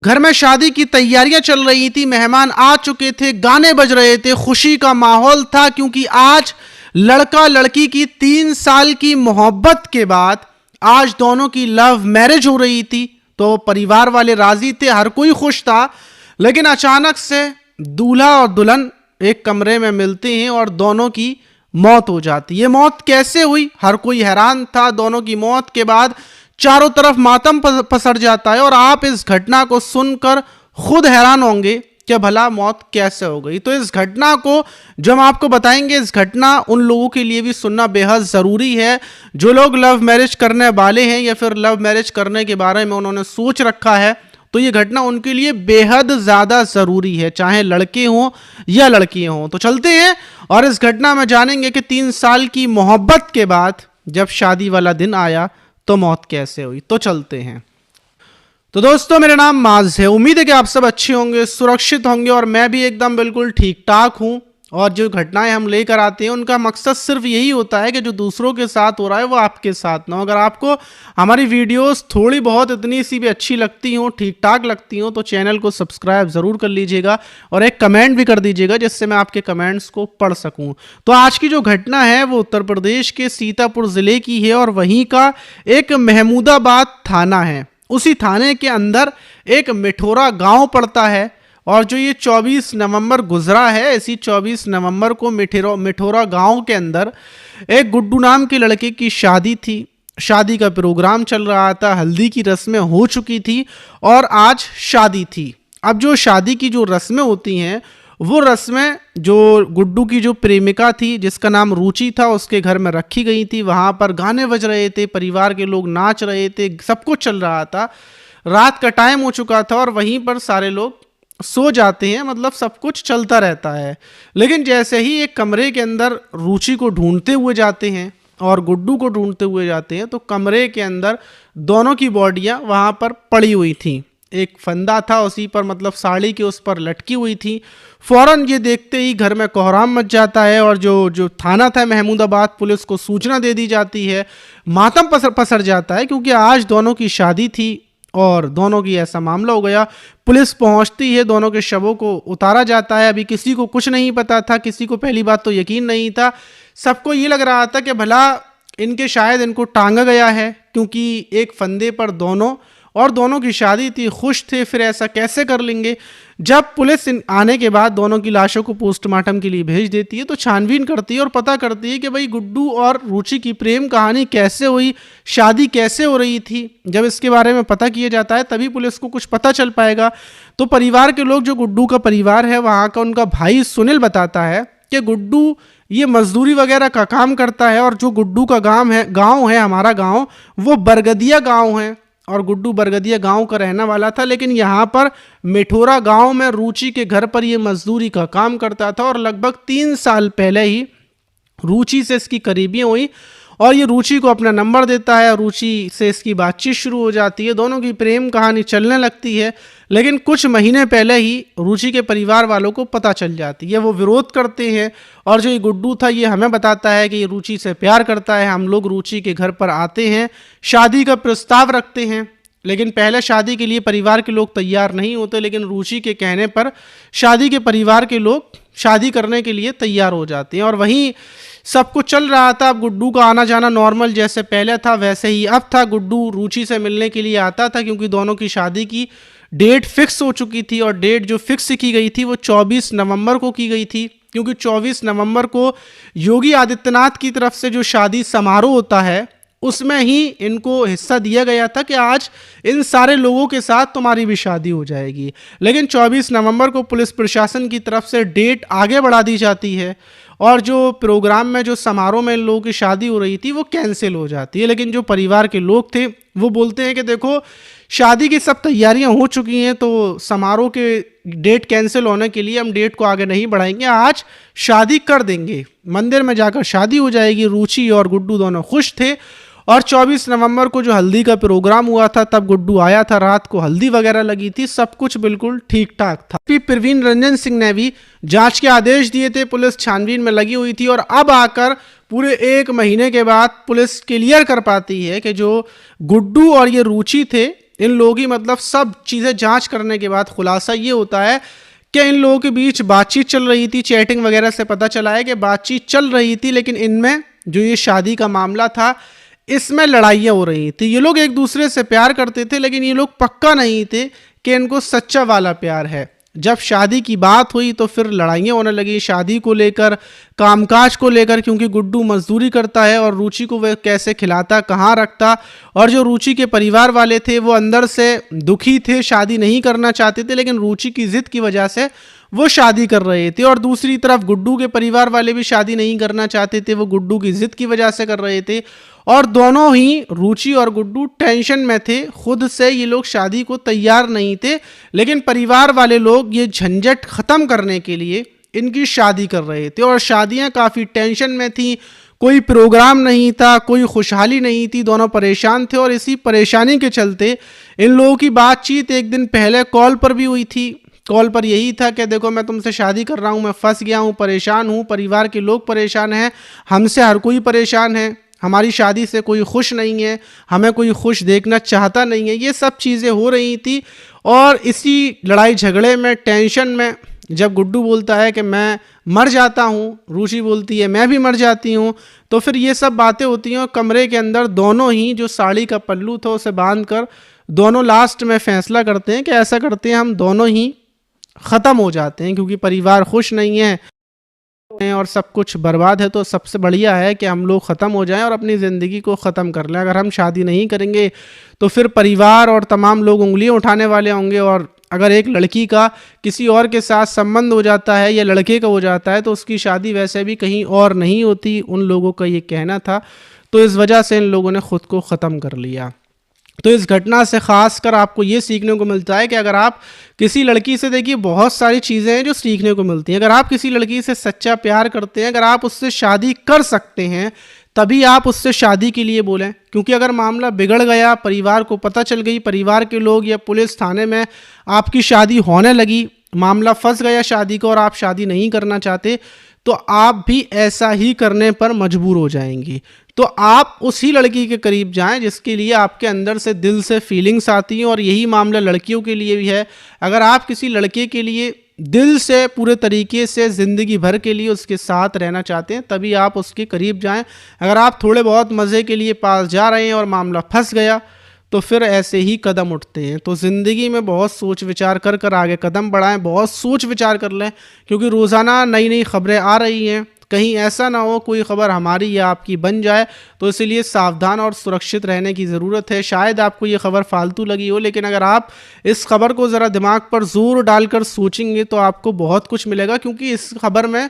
घर में शादी की तैयारियां चल रही थी, मेहमान आ चुके थे, गाने बज रहे थे, खुशी का माहौल था क्योंकि आज लड़का लड़की की 3 साल की मोहब्बत के बाद आज दोनों की लव मैरिज हो रही थी। तो परिवार वाले राजी थे, हर कोई खुश था। लेकिन अचानक से दूल्हा और दुल्हन एक कमरे में मिलते हैं और दोनों की मौत हो जाती है। ये मौत कैसे हुई, हर कोई हैरान था। दोनों की मौत के बाद चारों तरफ मातम पसर जाता है और आप इस घटना को सुनकर खुद हैरान होंगे कि भला मौत कैसे हो गई। तो इस घटना को जो हम आपको बताएंगे, इस घटना उन लोगों के लिए भी सुनना बेहद ज़रूरी है जो लोग लव मैरिज करने वाले हैं या फिर लव मैरिज करने के बारे में उन्होंने सोच रखा है। तो ये घटना उनके लिए बेहद ज़्यादा ज़रूरी है, चाहे लड़के हों या लड़कियां हों। तो चलते हैं और इस घटना में जानेंगे कि 3 साल की मोहब्बत के बाद जब शादी वाला दिन आया तो मौत कैसे हुई। तो चलते हैं। तो दोस्तों, मेरा नाम माज है। उम्मीद है कि आप सब अच्छे होंगे, सुरक्षित होंगे और मैं भी एकदम बिल्कुल ठीक ठाक हूं। और जो घटनाएं हम लेकर आते हैं उनका मकसद सिर्फ यही होता है कि जो दूसरों के साथ हो रहा है वो आपके साथ ना हो। अगर आपको हमारी वीडियोस थोड़ी बहुत इतनी सी भी अच्छी लगती हो, ठीक ठाक लगती हो, तो चैनल को सब्सक्राइब ज़रूर कर लीजिएगा और एक कमेंट भी कर दीजिएगा जिससे मैं आपके कमेंट्स को पढ़ सकूं। तो आज की जो घटना है वो उत्तर प्रदेश के सीतापुर ज़िले की है और वहीं का एक महमूदाबाद थाना है। उसी थाने के अंदर एक मिठोरा गांव पड़ता है और जो ये 24 नवंबर गुजरा है, इसी 24 नवंबर को मिठोरा गांव के अंदर एक गुड्डू नाम के लड़के की शादी थी। शादी का प्रोग्राम चल रहा था, हल्दी की रस्में हो चुकी थी और आज शादी थी। अब जो शादी की जो रस्में होती हैं वो रस्में जो गुड्डू की जो प्रेमिका थी जिसका नाम रुचि था उसके घर में रखी गई थी। वहाँ पर गाने बज रहे थे, परिवार के लोग नाच रहे थे, सब कुछ चल रहा था। रात का टाइम हो चुका था और वहीं पर सारे लोग सो जाते हैं, मतलब सब कुछ चलता रहता है। लेकिन जैसे ही एक कमरे के अंदर रुचि को ढूंढते हुए जाते हैं और गुड्डू को ढूंढते हुए जाते हैं तो कमरे के अंदर दोनों की बॉडियां वहां पर पड़ी हुई थी। एक फंदा था उसी पर, मतलब साड़ी के उस पर लटकी हुई थी। फौरन ये देखते ही घर में कोहराम मच जाता है और जो थाना था महमूदाबाद, पुलिस को सूचना दे दी जाती है। मातम पसर जाता है क्योंकि आज दोनों की शादी थी और दोनों की ऐसा मामला हो गया। पुलिस पहुंचती है, दोनों के शवों को उतारा जाता है। अभी किसी को कुछ नहीं पता था, किसी को पहली बात तो यकीन नहीं था। सबको ये लग रहा था कि भला शायद इनको टांगा गया है क्योंकि एक फंदे पर दोनों की शादी थी, खुश थे, फिर ऐसा कैसे कर लेंगे। जब पुलिस आने के बाद दोनों की लाशों को पोस्टमार्टम के लिए भेज देती है तो छानबीन करती है और पता करती है कि भाई गुड्डू और रुचि की प्रेम कहानी कैसे हुई, शादी कैसे हो रही थी। जब इसके बारे में पता किया जाता है तभी पुलिस को कुछ पता चल पाएगा। तो परिवार के लोग, जो गुड्डू का परिवार है वहाँ का, उनका भाई सुनील बताता है कि गुड्डू ये मजदूरी वगैरह का काम करता है और जो गुड्डू का गांव है हमारा गांव, वो बरगदिया गांव है और गुड्डू बरगदिया गांव का रहने वाला था। लेकिन यहाँ पर मिठोरा गांव में रुचि के घर पर ये मजदूरी का काम करता था और लगभग 3 साल पहले ही रुचि से इसकी करीबियाँ हुई और ये रुचि को अपना नंबर देता है। रुचि से इसकी बातचीत शुरू हो जाती है, दोनों की प्रेम कहानी चलने लगती है। लेकिन कुछ महीने पहले ही रुचि के परिवार वालों को पता चल जाती है, वो विरोध करते हैं और जो ये गुड्डू था ये हमें बताता है कि ये रुचि से प्यार करता है। हम लोग रुचि के घर पर आते हैं, शादी का प्रस्ताव रखते हैं, लेकिन पहले शादी के लिए परिवार के लोग तैयार नहीं होते। लेकिन रुचि के कहने पर शादी के परिवार के लोग शादी करने के लिए तैयार हो जाते हैं और वहीं सब कुछ चल रहा था। अब गुड्डू का आना जाना नॉर्मल जैसे पहले था वैसे ही अब था। गुड्डू रुचि से मिलने के लिए आता था क्योंकि दोनों की शादी की डेट फिक्स हो चुकी थी और डेट जो फिक्स की गई थी वो 24 नवंबर को की गई थी क्योंकि 24 नवंबर को योगी आदित्यनाथ की तरफ से जो शादी समारोह होता है उसमें ही इनको हिस्सा दिया गया था कि आज इन सारे लोगों के साथ तुम्हारी भी शादी हो जाएगी। लेकिन 24 नवंबर को पुलिस प्रशासन की तरफ से डेट आगे बढ़ा दी जाती है और जो प्रोग्राम में, जो समारोह में इन लोगों की शादी हो रही थी वो कैंसिल हो जाती है। लेकिन जो परिवार के लोग थे वो बोलते हैं कि देखो, शादी की सब तैयारियां हो चुकी हैं तो समारोह के डेट कैंसिल होने के लिए हम डेट को आगे नहीं बढ़ाएंगे, आज शादी कर देंगे, मंदिर में जाकर शादी हो जाएगी। रुचि और गुड्डू दोनों खुश थे और 24 नवंबर को जो हल्दी का प्रोग्राम हुआ था तब गुड्डू आया था, रात को हल्दी वगैरह लगी थी, सब कुछ बिल्कुल ठीक ठाक था। फिर प्रवीण रंजन सिंह ने भी जांच के आदेश दिए थे, पुलिस छानबीन में लगी हुई थी और अब आकर पूरे 1 महीने के बाद पुलिस क्लियर कर पाती है कि जो गुड्डू और ये रुचि थे इन लोगों की मतलब सब चीज़ें जांच करने के बाद खुलासा ये होता है कि इन लोगों के बीच बातचीत चल रही थी, चैटिंग वगैरह से पता चला है कि बातचीत चल रही थी, लेकिन इनमें जो ये शादी का मामला था इसमें लड़ाइयाँ हो रही थी। ये लोग एक दूसरे से प्यार करते थे, लेकिन ये लोग पक्का नहीं थे कि इनको सच्चा वाला प्यार है। जब शादी की बात हुई तो फिर लड़ाइयाँ होने लगी शादी को लेकर, कामकाज को लेकर, क्योंकि गुड्डू मजदूरी करता है और रुचि को वह कैसे खिलाता, कहाँ रखता। और जो रुचि के परिवार वाले थे वो अंदर से दुखी थे, शादी नहीं करना चाहते थे, लेकिन रुचि की जिद की वजह से वो शादी कर रहे थे। और दूसरी तरफ गुड्डू के परिवार वाले भी शादी नहीं करना चाहते थे, वो गुड्डू की जिद की वजह से कर रहे थे। और दोनों ही रुचि और गुड्डू टेंशन में थे, खुद से ये लोग शादी को तैयार नहीं थे, लेकिन परिवार वाले लोग ये झंझट ख़त्म करने के लिए इनकी शादी कर रहे थे। और शादियां काफ़ी टेंशन में थी, कोई प्रोग्राम नहीं था, कोई खुशहाली नहीं थी, दोनों परेशान थे। और इसी परेशानी के चलते इन लोगों की बातचीत एक दिन पहले कॉल पर भी हुई थी। कॉल पर यही था कि देखो मैं तुमसे शादी कर रहा हूँ, मैं फंस गया हूँ, परेशान हूँ, परिवार के लोग परेशान हैं, हमसे हर कोई परेशान है, हमारी शादी से कोई खुश नहीं है, हमें कोई खुश देखना चाहता नहीं है। ये सब चीज़ें हो रही थी। और इसी लड़ाई झगड़े में, टेंशन में, जब गुड्डू बोलता है कि मैं मर जाता हूँ, रुचि बोलती है मैं भी मर जाती हूँ, तो फिर ये सब बातें होती हैं। कमरे के अंदर दोनों ही जो साड़ी का पल्लू था उसे बांध कर दोनों लास्ट में फैसला करते हैं कि ऐसा करते हैं हम दोनों ही ख़त्म हो जाते हैं, क्योंकि परिवार खुश नहीं है और सब कुछ बर्बाद है। तो सबसे बढ़िया है कि हम लोग ख़त्म हो जाएं और अपनी ज़िंदगी को ख़त्म कर लें। अगर हम शादी नहीं करेंगे तो फिर परिवार और तमाम लोग उंगलियां उठाने वाले होंगे। और अगर एक लड़की का किसी और के साथ संबंध हो जाता है या लड़के का हो जाता है तो उसकी शादी वैसे भी कहीं और नहीं होती, उन लोगों का ये कहना था। तो इस वजह से इन लोगों ने ख़ुद को ख़त्म कर लिया। तो इस घटना से ख़ास कर आपको ये सीखने को मिलता है कि अगर आप किसी लड़की से, देखिए बहुत सारी चीज़ें हैं जो सीखने को मिलती हैं। अगर आप किसी लड़की से सच्चा प्यार करते हैं, अगर आप उससे शादी कर सकते हैं, तभी आप उससे शादी के लिए बोलें। क्योंकि अगर मामला बिगड़ गया, परिवार को पता चल गई, परिवार के लोग या पुलिस थाने में आपकी शादी होने लगी, मामला फंस गया शादी का और आप शादी नहीं करना चाहते, तो आप भी ऐसा ही करने पर मजबूर हो जाएंगी। तो आप उसी लड़की के करीब जाएं जिसके लिए आपके अंदर से दिल से फीलिंग्स आती हैं। और यही मामला लड़कियों के लिए भी है। अगर आप किसी लड़के के लिए दिल से पूरे तरीके से ज़िंदगी भर के लिए उसके साथ रहना चाहते हैं, तभी आप उसके करीब जाएं। अगर आप थोड़े बहुत मज़े के लिए पास जा रहे हैं और मामला फंस गया तो फिर ऐसे ही कदम उठते हैं। तो ज़िंदगी में बहुत सोच विचार कर कर आगे कदम बढ़ाएं, बहुत सोच विचार कर लें, क्योंकि रोज़ाना नई नई खबरें आ रही हैं। कहीं ऐसा ना हो कोई खबर हमारी या आपकी बन जाए, तो इसलिए सावधान और सुरक्षित रहने की ज़रूरत है। शायद आपको ये खबर फालतू लगी हो, लेकिन अगर आप इस खबर को ज़रा दिमाग पर जोर डालकर सोचेंगे तो आपको बहुत कुछ मिलेगा। क्योंकि इस खबर में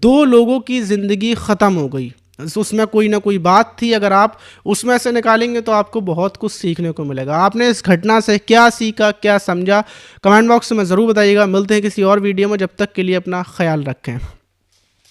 2 लोगों की ज़िंदगी ख़त्म हो गई, उसमें कोई ना कोई बात थी। अगर आप उसमें से निकालेंगे तो आपको बहुत कुछ सीखने को मिलेगा। आपने इस घटना से क्या सीखा, क्या समझा, कमेंट बॉक्स में ज़रूर बताइएगा। मिलते हैं किसी और वीडियो में, जब तक के लिए अपना ख्याल रखें।